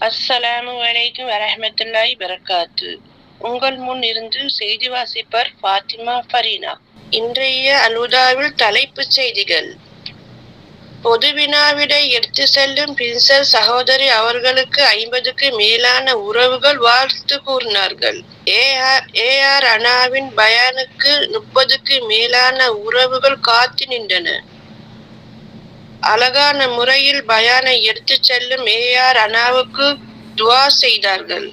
அஸ்ஸலாமு அலைக்கும் வரஹ்மத்துல்லாஹி வரகாத்து. உங்கள் முன் இருந்து செய்தி வாசிப்பர் ஃபாத்திமா ஃபரீனா. இன்றைய அல்ஹுதாவில் தலைப்புச் செய்திகள். பொது வினாவிடை எடுத்து செல்லும் பின்சர் சகோதரி அவர்களுக்கு 50க்கு மேலான உறவுகள் வாழ்த்து கூறினார்கள். ஏஆர் அனாவின் பயானுக்கு 30க்கு மேலான உறவுகள் காத்து நின்றன. அழகான முறையில் பயானை எடுத்து செல்லும் ஏஆர் அனாவுக்கு துஆ செய்தார்கள்.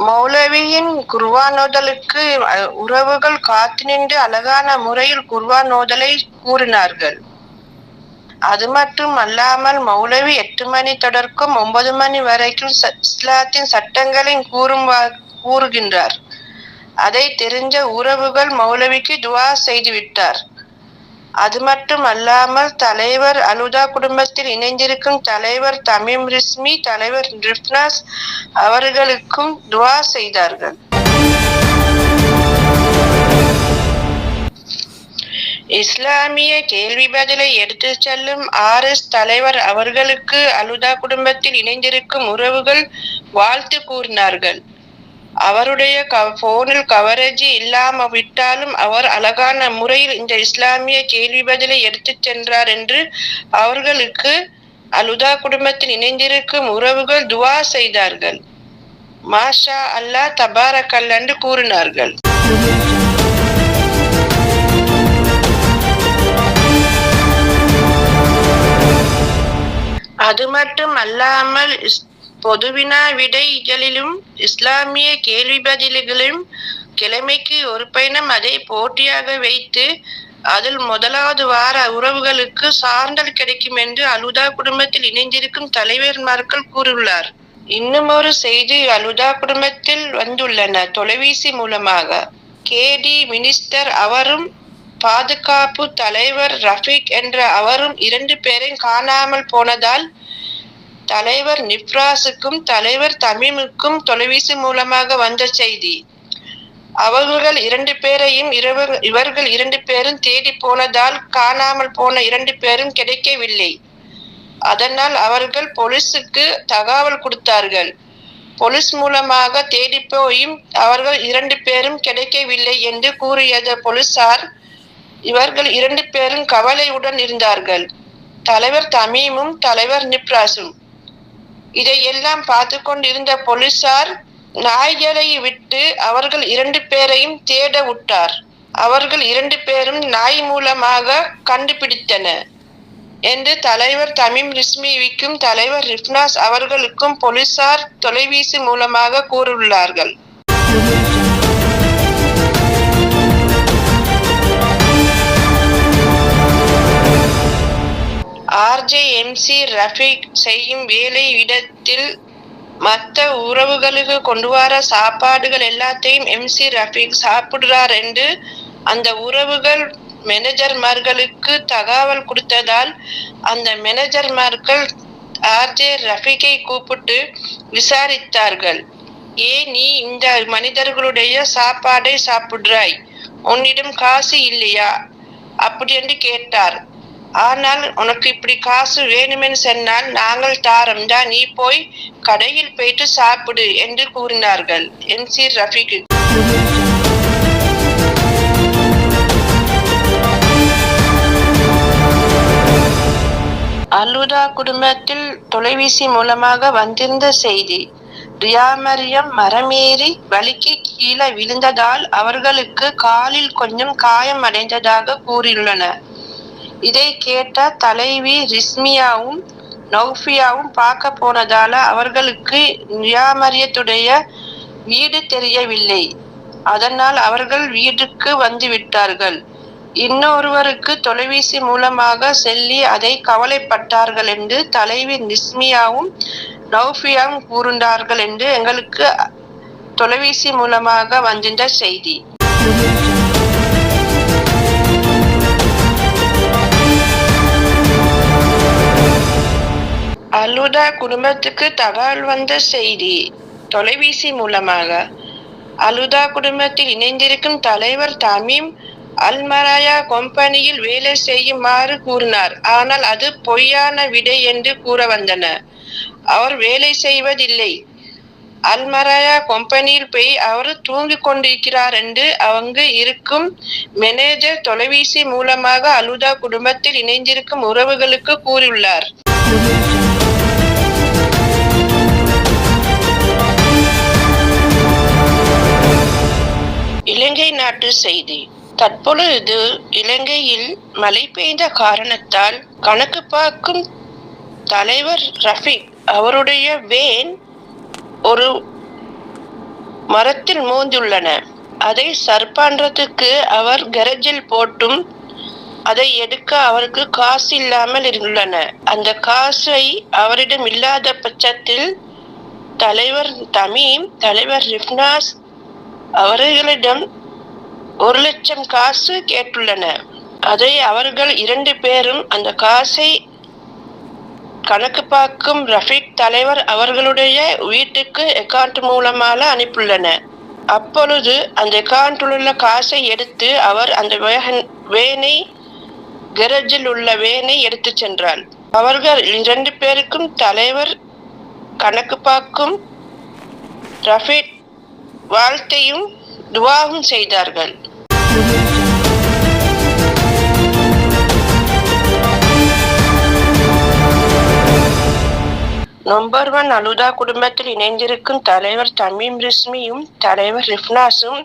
மௌலவியின் குர்ஆனோதலுக்கு உறவுகள் காத்து நின்று அழகான முறையில் குர்ஆனோதலை கூறினார்கள். அது மட்டும் அல்லாமல் மௌலவி 8 மணி தொடர்க்கும் 9 மணி வரைக்கும் இஸ்லாத்தின் சட்டங்களை கூறுகின்றார். அதை தெரிஞ்ச உறவுகள் மௌலவிக்கு துஆ செய்துவிட்டார். அது மட்டும் அல்லாமல் தலைவர் அல்ஹுதா குடும்பத்தில் இணைந்திருக்கும் தலைவர் தமீம் ரிஸ்மி, தலைவர் ரிஃப்னாஸ் அவர்களுக்கும் துஆ செய்தார்கள். இஸ்லாமிய கேள்வி பதிலை எடுத்து செல்லும் RS தலைவர் அவர்களுக்கு அல்ஹுதா குடும்பத்தில் இணைந்திருக்கும் உறவுகள் வாழ்த்து கூறினார்கள். அவருடைய போனில் கவரேஜ் இல்லாம விட்டாலும் அவர் அழகான முறையில் இந்த இஸ்லாமிய கேள்வி பதிலை எடுத்து சென்றார் என்று அவர்களுக்கு அல்ஹுதா குடும்பத்தில் இணைந்திருக்கும் உறவுகள் துஆ செய்தார்கள். மாஷா அல்லாஹ் தபாரக்கல்லாஹ் என்று கூறினார்கள். அது மட்டும் அல்லாமல் பொதுவினா விடைகளிலும் இஸ்லாமிய கேள்வி பதில்களிலும் கிழமைக்கு ஒரு பயணம் அதை போட்டியாக வைத்து அதில் முதலாவது வார உறவுகளுக்கு சான்றிதழ் கிடைக்கும் என்று அல்ஹுதா குடும்பத்தில் இணைந்திருக்கும் தலைவர்மார்கள் கூறியுள்ளார். இன்னும் ஒரு செய்தி அல்ஹுதா குடும்பத்தில் வந்துள்ளன. தொலைபேசி மூலமாக கேடி மினிஸ்டர் அவரும் பாதுகாப்பு தலைவர் ரஃபீக் என்ற அவரும் 2 பேரையும் காணாமல் போனதால் தலைவர் நிப்ராஸுக்கும் தலைவர் தமீமுக்கும் தொலைபேசி மூலமாக வந்த செய்தி. அவர்கள் 2 பேரையும் இவர்கள் 2 பேரும் தேடி போனதால் காணாமல் போன 2 பேரும் கிடைக்கவில்லை. அதனால் அவர்கள் போலீசுக்கு தகவல் கொடுத்தார்கள். போலீஸ் மூலமாக தேடி போயும் அவர்கள் 2 பேரும் கிடைக்கவில்லை என்று கூறியது போலீசார். இவர்கள் 2 பேரும் கவலையுடன் இருந்தார்கள். தலைவர் தமீமும் தலைவர் நிப்ராஸும். இதையெல்லாம் பார்த்து கொண்டிருந்த போலீசார் நாய்களை விட்டு அவர்கள் 2 பேரையும் தேட விட்டார். அவர்கள் 2 பேரும் நாய் மூலமாக கண்டுபிடித்தன என்று தலைவர் தமீம் ரிஸ்மிக்கும் தலைவர் ரிஃப்னாஸ் அவர்களுக்கும் போலீசார் தொலைபேசி மூலமாக கூறியுள்ளார்கள். RJ-MC ரஃபீக் செய்யும் வேலை இடத்தில் மற்ற உறவுகளுக்கு கொண்டு வர சாப்பாடுகள் எல்லாத்தையும் MC ரஃபீக் சாப்பிடுறார் என்று அந்த உறவுகள் மேனேஜர்மார்களுக்கு தகவல் கொடுத்ததால் அந்த மேனேஜர்மார்கள் RJ ரஃபீக்கை கூப்பிட்டு விசாரித்தார்கள். ஏன் நீ இந்த மனிதர்களுடைய சாப்பாடை சாப்பிடுறாய்? உன்னிடம் காசு இல்லையா? அப்படி என்று கேட்டார். ஆனால் உனக்கு இப்படி காசு வேணுமென்னு சொன்னால் நாங்கள் தாரம்தான், நீ போய் கடையில் போயிட்டு சாப்பிடு என்று கூறினார்கள் MC ரஃபீக். அல்ஹுதா குடும்பத்தில் தொலைபேசி மூலமாக வந்திருந்த செய்தி. ரியா மரியம் மரமேறி வலிக்கு கீழே விழுந்ததால் அவர்களுக்கு காலில் கொஞ்சம் காயம் அடைந்ததாக கூறியுள்ளனர். இதை கேட்ட தலைவி ரிஸ்மியாவும் நௌஃபியாவும் பார்க்க போனதால அவர்களுக்கு ரியா மரியத்துடைய வீடு தெரியவில்லை. அதனால் அவர்கள் வீட்டுக்கு வந்துவிட்டார்கள். இன்னொருவருக்கு தொலைபேசி மூலமாக சொல்லி அதை கவலைப்பட்டார்கள் என்று தலைவி ரிஸ்மியாவும் நௌஃபியாவும் கூறினார்கள் என்று எங்களுக்கு தொலைபேசி மூலமாக வந்திருந்த செய்தி. அலுதா குடும்பத்துக்கு தகவல் வந்த செய்தி தொலைபேசி மூலமாக. அலுதா குடும்பத்தில் இணைந்திருக்கும் தலைவர் தமீம் அல்மராயா கம்பெனியில் வேலை செய்யுமாறு கூறினார். ஆனால் அது பொய்யான விடை என்று கூற வந்தன. அவர் வேலை செய்வதில்லை. அல்மராயா கம்பெனியில் போய் அவர் தூங்கிக் கொண்டிருக்கிறார் என்று அங்கு இருக்கும் மேனேஜர் தொலைபேசி மூலமாக அலுதா குடும்பத்தில் இணைந்திருக்கும் உறவுகளுக்கு கூறியுள்ளார். இலங்கை நாட்டு செய்தி. தற்பொழுது இலங்கையில் மழை பெய்த காரணத்தால் கணக்கு பார்க்கும் தலைவர் ரஃபீக் அவருடைய வேன் ஒரு மரத்தில் மோதியுள்ளன. அதை சர்பான்றதுக்கு அவர் கரேஜில் போட்டும் அதை எடுக்க அவருக்கு காசு இல்லாமல் உள்ளன. அந்த காசை அவரிடம் இல்லாத பட்சத்தில் தலைவர் தமீம், தலைவர் ரிஃப்னாஸ் அவர்களிடம் 1 லட்சம் காசு கேட்டுள்ளன. அதை அவர்கள் 2 பேரும் அந்த காசை கணக்கு பார்க்கும் ரஃபீக் தலைவர் அவர்களுடைய வீட்டுக்கு அக்கவுண்ட் மூலமாக அனுப்பியுள்ளன. அப்பொழுது அந்த அக்கவுண்டில் உள்ள காசை எடுத்து அவர் அந்த வேனை கரேஜில் உள்ள வேனை எடுத்து சென்றார். அவர்கள் 2 பேருக்கும் தலைவர் கணக்கு பார்க்கும் ரஃபீக் வாழ்த்தையும் துவாவும் செய்தார்கள். நம்பர் 1 அலுதா குடும்பத்தில் இணைந்திருக்கும் தலைவர் தமீம் ரிஸ்மியும் தலைவர் ரிஃப்னாஸும்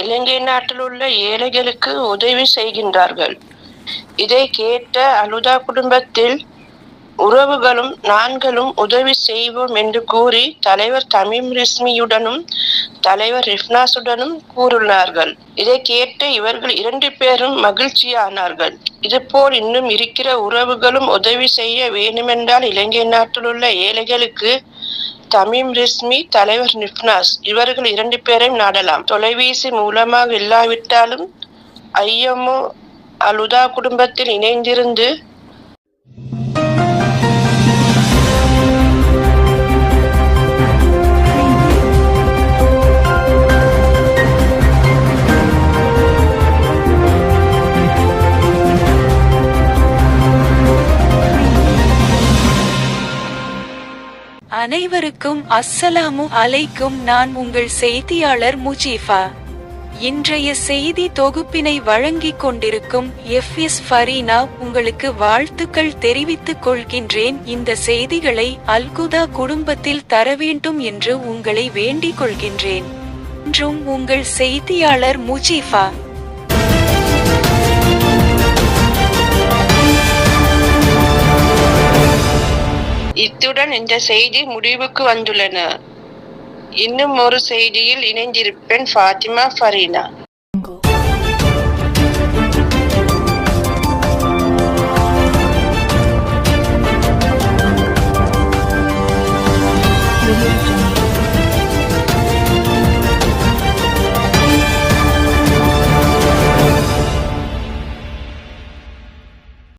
இலங்கை நாட்டில் உள்ள ஏழைகளுக்கு உதவி செய்கின்றார்கள். இதை கேட்ட அலுதா குடும்பத்தில் உறவுகளும் நாங்களும் உதவி செய்வோம் என்று கூறி தலைவர் தமீம் ரிஸ்மியுடனும் தலைவர் ரிஃப்னாஸுடனும் கூறினார்கள். இதை கேட்டு இவர்கள் 2 பேரும் மகிழ்ச்சியானார்கள். இதுபோல் இன்னும் இருக்கிற உறவுகளும் உதவி செய்ய வேண்டுமென்றால் இலங்கை நாட்டில் உள்ள ஏழைகளுக்கு தமீம் ரிஸ்மி, தலைவர் ரிஃப்னாஸ் இவர்கள் 2 பேரையும் நாடலாம். தொலைபேசி மூலமாக இல்லாவிட்டாலும் ஐயமோ அலுதா குடும்பத்தில் இணைந்திருந்து அனைவருக்கும் அஸ்ஸலாமு அலைக்கும். நான் உங்கள் செய்தியாளர் முஜீஃபா. இன்றைய செய்தி தொகுப்பினை வழங்கிக் கொண்டிருக்கும் FS ஃபரீனா உங்களுக்கு வாழ்த்துக்கள் தெரிவித்துக் கொள்கின்றேன். இந்த செய்திகளை அல்குதா குடும்பத்தில் தர வேண்டும் என்று உங்களை வேண்டிக் கொள்கின்றேன். என்றும் உங்கள் செய்தியாளர் முஜீஃபா. இத்துடன் இந்த செய்தி முடிவுக்கு வந்துள்ளன. இன்னும் ஒரு செய்தியில் இணைந்திருப்பேன். ஃபாத்திமா ஃபரீனா.